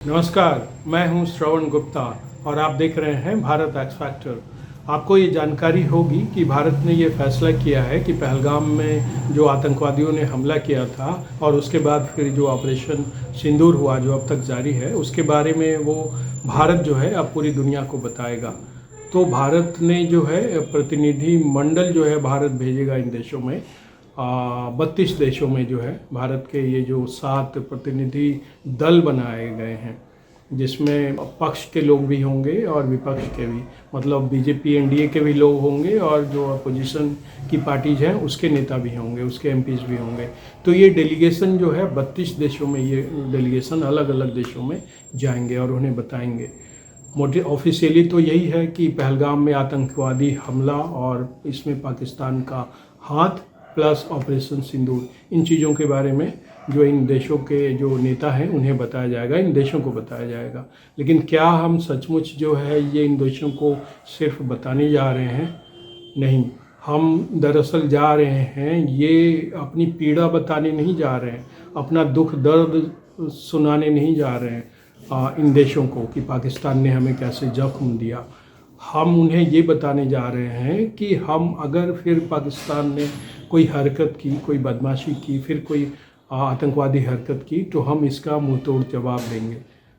नमस्कार, मैं हूं श्रवण गुप्ता और आप देख रहे हैं भारत एक्स फैक्टर। आपको ये जानकारी होगी कि भारत ने ये फैसला किया है कि पहलगाम में जो आतंकवादियों ने हमला किया था और उसके बाद फिर जो ऑपरेशन सिंदूर हुआ जो अब तक जारी है, उसके बारे में वो भारत जो है अब पूरी दुनिया को बताएगा। तो भारत ने जो है प्रतिनिधि मंडल जो है भारत भेजेगा इन देशों में। 32 देशों में जो है भारत के ये जो 7 प्रतिनिधि दल बनाए गए हैं, जिसमें पक्ष के लोग भी होंगे और विपक्ष के भी, मतलब बीजेपी एनडीए के भी लोग होंगे और जो अपोजिशन की पार्टीज हैं उसके नेता भी होंगे, उसके एमपीज भी होंगे। तो ये डेलीगेशन जो है 32 देशों में, ये डेलीगेशन अलग अलग देशों में जाएंगे और उन्हें बताएंगे। मोटे ऑफिशियली तो यही है कि पहलगाम में आतंकवादी हमला और इसमें पाकिस्तान का हाथ प्लस ऑपरेशन सिंदूर, इन चीज़ों के बारे में जो इन देशों के जो नेता हैं उन्हें बताया जाएगा, इन देशों को बताया जाएगा। लेकिन क्या हम सचमुच जो है ये इन देशों को सिर्फ बताने जा रहे हैं? नहीं, हम दरअसल जा रहे हैं ये अपनी पीड़ा बताने नहीं जा रहे हैं, अपना दुख दर्द सुनाने नहीं जा रहे हैं इन देशों को कि पाकिस्तान ने हमें कैसे जख्म दिया। हम उन्हें ये बताने जा रहे हैं कि हम अगर फिर पाकिस्तान ने कोई हरकत की, कोई बदमाशी की, फिर कोई आतंकवादी हरकत की, तो हम इसका मुंह तोड़ जवाब देंगे।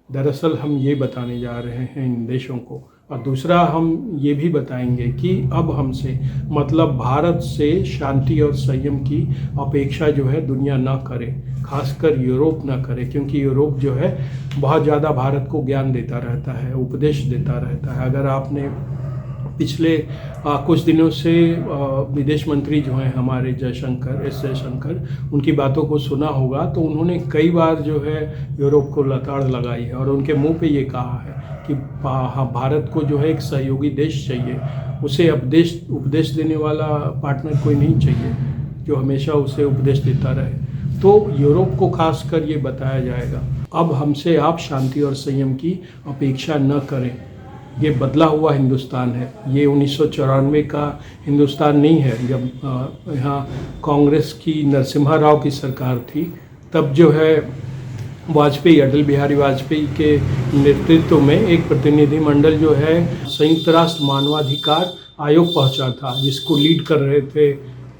दरअसल हम ये बताने जा रहे हैं इन देशों को। और दूसरा हम ये भी बताएंगे कि अब हमसे, मतलब भारत से शांति और संयम की अपेक्षा जो है दुनिया ना करे, खासकर यूरोप ना करे, क्योंकि यूरोप जो है बहुत ज़्यादा भारत को ज्ञान देता रहता है, उपदेश देता रहता है। अगर आपने पिछले कुछ दिनों से विदेश मंत्री जो हैं हमारे एस जयशंकर, उनकी बातों को सुना होगा, तो उन्होंने कई बार जो है यूरोप को लताड़ लगाई है और उनके मुंह पे ये कहा है कि भारत को जो है एक सहयोगी देश चाहिए, उसे उपदेश देने वाला पार्टनर कोई नहीं चाहिए जो हमेशा उसे उपदेश देता रहे। तो यूरोप को खासकर ये बताया जाएगा, अब हमसे आप शांति और संयम की अपेक्षा न करें। ये बदला हुआ हिंदुस्तान है, ये 1994 का हिंदुस्तान नहीं है जब यहाँ कांग्रेस की नरसिम्हा राव की सरकार थी। तब जो है वाजपेयी, अटल बिहारी वाजपेयी के नेतृत्व में एक प्रतिनिधि मंडल जो है संयुक्त राष्ट्र मानवाधिकार आयोग पहुँचा था, जिसको लीड कर रहे थे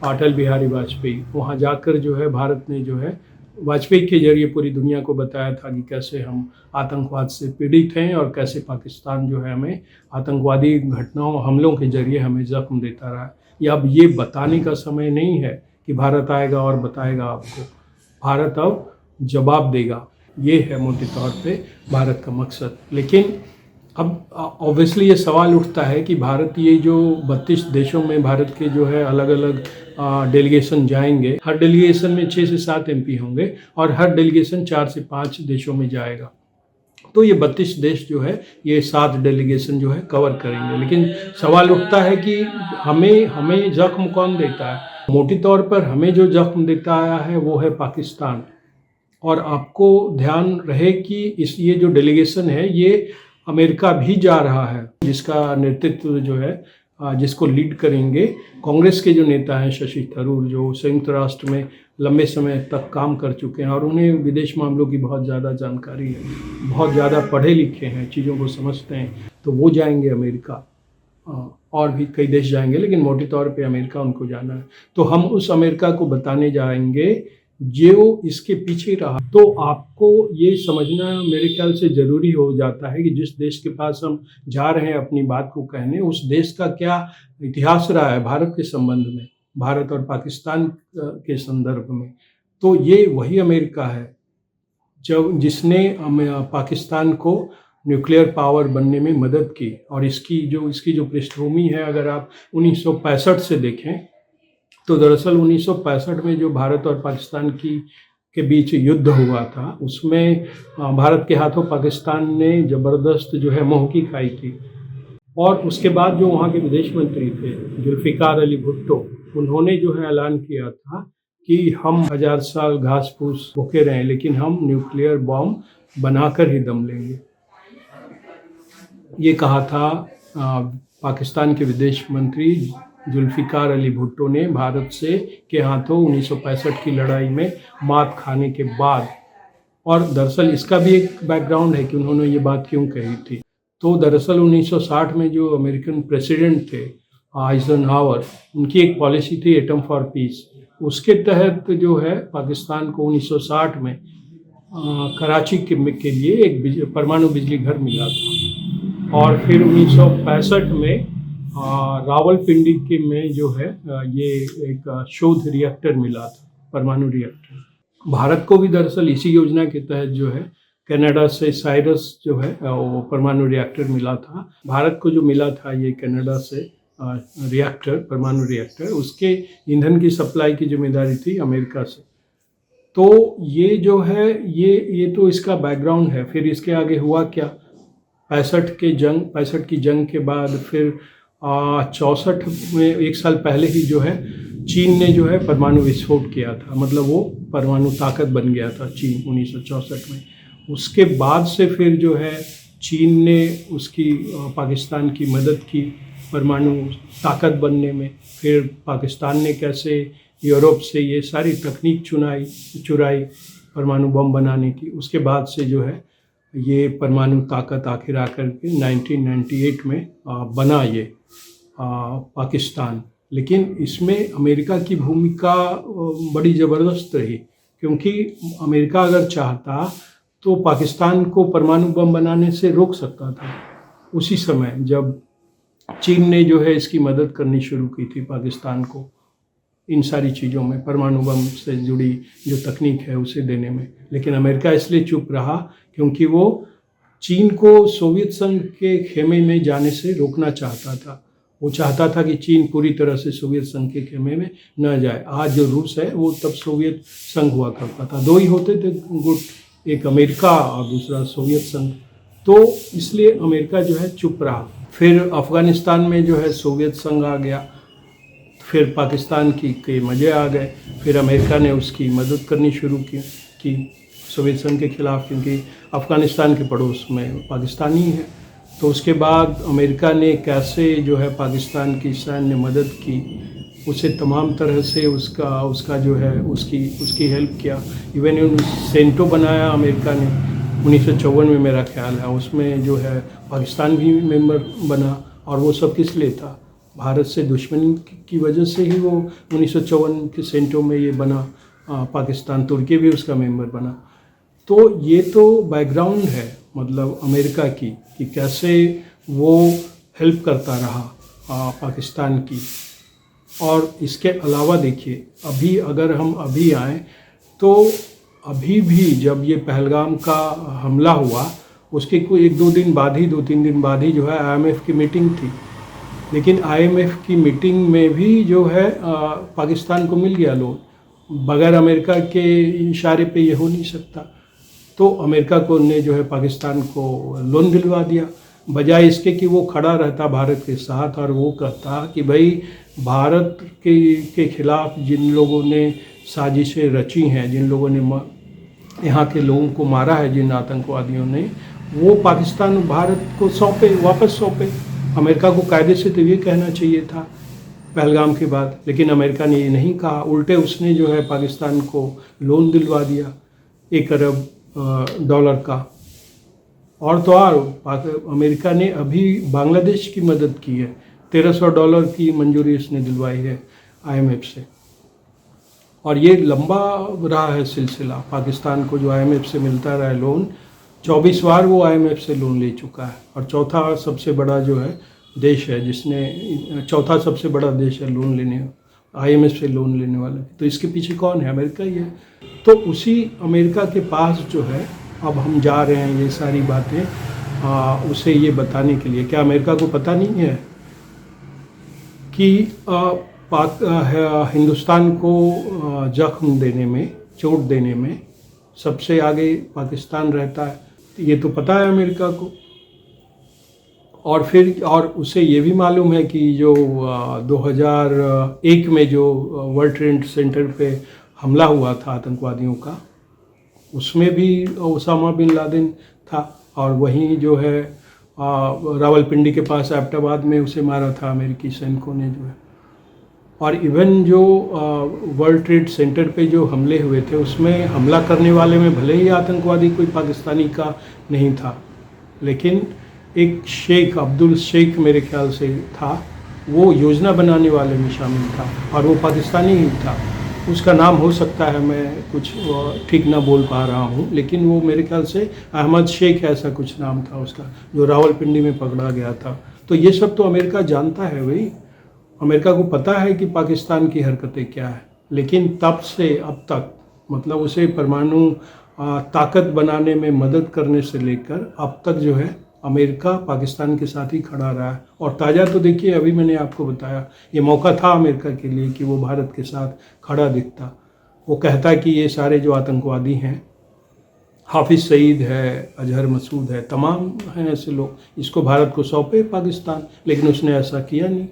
अटल बिहारी वाजपेयी। वहाँ जाकर जो है भारत ने जो है वाजपेयी के जरिए पूरी दुनिया को बताया था कि कैसे हम आतंकवाद से पीड़ित हैं और कैसे पाकिस्तान जो है हमें आतंकवादी घटनाओं, हमलों के जरिए हमें जख्म देता रहा है। अब ये बताने का समय नहीं है कि भारत आएगा और बताएगा आपको, भारत अब जवाब देगा। ये है मोटे तौर पे भारत का मकसद। लेकिन अब ऑब्वियसली ये सवाल उठता है कि भारत, ये जो 32 देशों में भारत के जो है अलग अलग डेलीगेशन जाएंगे, हर डेलीगेशन में 6 से 7 एमपी होंगे और हर डेलीगेशन 4 से 5 देशों में जाएगा। तो ये 32 देश जो है ये 7 डेलीगेशन जो है कवर करेंगे। लेकिन सवाल उठता है कि हमें जख्म कौन देता है? मोटी तौर पर हमें जो जख्म देता आया है वो है पाकिस्तान। और आपको ध्यान रहे कि ये जो डेलीगेशन है ये अमेरिका भी जा रहा है, जिसका नेतृत्व जो है जिसको लीड करेंगे कांग्रेस के जो नेता हैं शशि थरूर, जो संयुक्त राष्ट्र में लंबे समय तक काम कर चुके हैं और उन्हें विदेश मामलों की बहुत ज़्यादा जानकारी है, बहुत ज़्यादा पढ़े लिखे हैं, चीज़ों को समझते हैं। तो वो जाएंगे अमेरिका, और भी कई देश जाएंगे, लेकिन मोटे तौर पे अमेरिका उनको जाना है। तो हम उस अमेरिका को बताने जाएंगे जो इसके पीछे रहा। तो आपको ये समझना मेरे ख्याल से ज़रूरी हो जाता है कि जिस देश के पास हम जा रहे हैं अपनी बात को कहने, उस देश का क्या इतिहास रहा है भारत के संबंध में, भारत और पाकिस्तान के संदर्भ में। तो ये वही अमेरिका है जिसने पाकिस्तान को न्यूक्लियर पावर बनने में मदद की। और इसकी जो पृष्ठभूमि है, अगर आप 1965 से देखें, तो दरअसल 1965 में जो भारत और पाकिस्तान के बीच युद्ध हुआ था, उसमें भारत के हाथों पाकिस्तान ने ज़बरदस्त जो है मुँह की खाई थी। और उसके बाद जो वहाँ के विदेश मंत्री थे जुल्फ़िकार अली भुट्टो, उन्होंने जो है ऐलान किया था कि हम 1000 साल घास फूस भूखे रहें, लेकिन हम न्यूक्लियर बॉम्ब बनाकर ही दम लेंगे। ये कहा था पाकिस्तान के विदेश मंत्री जुल्फ़िकार अली भुट्टो ने भारत के हाथों 1965 की लड़ाई में मात खाने के बाद। और दरअसल इसका भी एक बैकग्राउंड है कि उन्होंने ये बात क्यों कही थी। तो दरअसल 1960 में जो अमेरिकन प्रेसिडेंट थे आइजनहावर, उनकी एक पॉलिसी थी एटम फॉर पीस। उसके तहत जो है पाकिस्तान को 1960 में कराची के लिए एक परमाणु बिजली घर मिला था। और फिर 1965 में रावलपिंडी के में जो है ये एक शोध रिएक्टर मिला था, परमाणु रिएक्टर। भारत को भी दरअसल इसी योजना के तहत जो है कनाडा से साइरस जो है वो परमाणु रिएक्टर मिला था। भारत को जो मिला था ये कनाडा से रिएक्टर, परमाणु रिएक्टर, उसके ईंधन की सप्लाई की जिम्मेदारी थी अमेरिका से। तो ये जो है ये तो इसका बैकग्राउंड है। फिर इसके आगे हुआ क्या, 65 की जंग के बाद फिर 64 में, एक साल पहले ही जो है चीन ने जो है परमाणु विस्फोट किया था, मतलब वो परमाणु ताकत बन गया था चीन 1964 में। उसके बाद से फिर जो है चीन ने उसकी पाकिस्तान की मदद की परमाणु ताकत बनने में। फिर पाकिस्तान ने कैसे यूरोप से ये सारी तकनीक चुराई परमाणु बम बनाने की। उसके बाद से जो है ये परमाणु ताकत आखिर आकर के 1998 में बना ये पाकिस्तान। लेकिन इसमें अमेरिका की भूमिका बड़ी ज़बरदस्त रही, क्योंकि अमेरिका अगर चाहता तो पाकिस्तान को परमाणु बम बनाने से रोक सकता था। उसी समय जब चीन ने जो है इसकी मदद करनी शुरू की थी पाकिस्तान को इन सारी चीज़ों में, परमाणु बम से जुड़ी जो तकनीक है उसे देने में। लेकिन अमेरिका इसलिए चुप रहा क्योंकि वो चीन को सोवियत संघ के खेमे में जाने से रोकना चाहता था। वो चाहता था कि चीन पूरी तरह से सोवियत संघ के खेमे में न जाए। आज जो रूस है वो तब सोवियत संघ हुआ करता था, दो ही होते थे गुट, एक अमेरिका और दूसरा सोवियत संघ। तो इसलिए अमेरिका जो है चुप रहा। फिर अफ़गानिस्तान में जो है सोवियत संघ आ गया, फिर पाकिस्तान के मज़े आ गए। फिर अमेरिका ने उसकी मदद करनी शुरू की सोवियत संघ के ख़िलाफ़, क्योंकि अफ़गानिस्तान के पड़ोस में पाकिस्तान ही है। तो उसके बाद अमेरिका ने कैसे जो है पाकिस्तान की सैन्य मदद की, उसे तमाम तरह से उसका जो है उसकी हेल्प किया। इवन सेंटो बनाया अमेरिका ने 1954 में, मेरा ख्याल है। उसमें जो है पाकिस्तान भी मेंबर बना। और वो सब किस लिए था, भारत से दुश्मनी की वजह से ही वो 1954 के सेंटो में ये बना पाकिस्तान। तुर्की भी उसका मेंबर बना। तो ये तो बैकग्राउंड है मतलब अमेरिका की, कि कैसे वो हेल्प करता रहा पाकिस्तान की। और इसके अलावा देखिए, अभी अगर हम अभी आएँ तो अभी भी जब ये पहलगाम का हमला हुआ उसके कोई 2 दिन बाद ही 2-3 दिन बाद ही जो है IMF की मीटिंग थी। लेकिन IMF की मीटिंग में भी जो है पाकिस्तान को मिल गया लोन। बगैर अमेरिका के इशारे पे ये हो नहीं सकता। तो अमेरिका को ने जो है पाकिस्तान को लोन दिलवा दिया, बजाय इसके कि वो खड़ा रहता भारत के साथ और वो कहता कि भाई भारत के खिलाफ जिन लोगों ने साजिशें रची हैं, जिन लोगों ने यहाँ के लोगों को मारा है, जिन आतंकवादियों ने, वो पाकिस्तान भारत को वापस सौंपे। अमेरिका को कायदे से तो ये कहना चाहिए था पहलगाम के बाद, लेकिन अमेरिका ने ये नहीं कहा। उल्टे उसने जो है पाकिस्तान को लोन दिलवा दिया $1 अरब का। और तो और अमेरिका ने अभी बांग्लादेश की मदद की है, $1300 की मंजूरी उसने दिलवाई है IMF से। और ये लंबा रहा है सिलसिला, पाकिस्तान को जो IMF से मिलता रहा है लोन। 24 बार वो IMF से लोन ले चुका है। और चौथा सबसे बड़ा जो है देश है जिसने, चौथा सबसे बड़ा देश है लोन लेने, IMF से लोन लेने वाला। तो इसके पीछे कौन है, अमेरिका ही है। तो उसी अमेरिका के पास जो है अब हम जा रहे हैं ये सारी बातें उसे ये बताने के लिए। क्या अमेरिका को पता नहीं है कि हिंदुस्तान को जख्म देने में, चोट देने में सबसे आगे पाकिस्तान रहता है? ये तो पता है अमेरिका को। और उसे ये भी मालूम है कि जो 2001 में जो वर्ल्ड ट्रेड सेंटर पे हमला हुआ था आतंकवादियों का, उसमें भी ओसामा बिन लादेन था। और वहीं जो है रावलपिंडी के पास एबटाबाद में उसे मारा था अमेरिकी सैनिकों ने जो है। और इवन जो वर्ल्ड ट्रेड सेंटर पे जो हमले हुए थे उसमें हमला करने वाले में भले ही आतंकवादी कोई पाकिस्तानी का नहीं था, लेकिन एक शेख अब्दुल शेख मेरे ख्याल से था, वो योजना बनाने वाले में शामिल था और वो पाकिस्तानी ही था। उसका नाम हो सकता है मैं कुछ ठीक ना बोल पा रहा हूँ, लेकिन वो मेरे ख्याल से अहमद शेख ऐसा कुछ नाम था उसका, जो रावलपिंडी में पकड़ा गया था। तो ये सब तो अमेरिका जानता है भाई, अमेरिका को पता है कि पाकिस्तान की हरकतें क्या है, लेकिन तब से अब तक मतलब उसे परमाणु ताकत बनाने में मदद करने से लेकर अब तक जो है अमेरिका पाकिस्तान के साथ ही खड़ा रहा है। और ताज़ा तो देखिए, अभी मैंने आपको बताया, ये मौका था अमेरिका के लिए कि वो भारत के साथ खड़ा दिखता। वो कहता कि ये सारे जो आतंकवादी हैं, हाफिज़ सईद है, अजहर मसूद है, तमाम हैं ऐसे लोग, इसको भारत को सौंपे पाकिस्तान, लेकिन उसने ऐसा किया नहीं,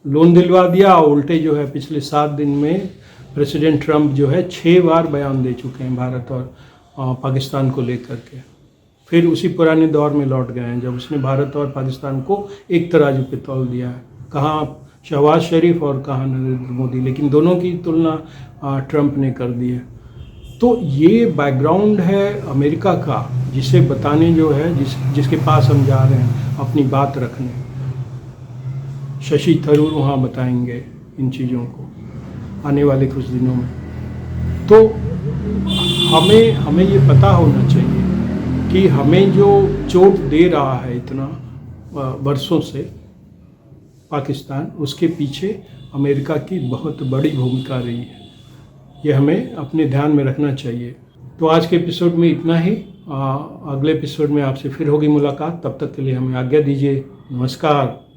लोन दिलवा दिया। उल्टे जो है पिछले 7 दिन में प्रेसिडेंट ट्रंप जो है 6 बार बयान दे चुके हैं भारत और पाकिस्तान को लेकर के। फिर उसी पुराने दौर में लौट गए हैं जब उसने भारत और पाकिस्तान को एक तराजू पे तौल दिया है, कहाँ शहबाज शरीफ और कहाँ नरेंद्र मोदी, लेकिन दोनों की तुलना ट्रंप ने कर दी है। तो ये बैकग्राउंड है अमेरिका का, जिसे बताने जो है जिसके पास हम जा रहे हैं अपनी बात रखने। शशि थरूर वहाँ बताएंगे इन चीज़ों को आने वाले कुछ दिनों में। तो हमें ये पता होना चाहिए कि हमें जो चोट दे रहा है इतना वर्षों से पाकिस्तान, उसके पीछे अमेरिका की बहुत बड़ी भूमिका रही है। ये हमें अपने ध्यान में रखना चाहिए। तो आज के एपिसोड में इतना ही। अगले एपिसोड में आपसे फिर होगी मुलाकात। तब तक के लिए हमें आज्ञा दीजिए। नमस्कार।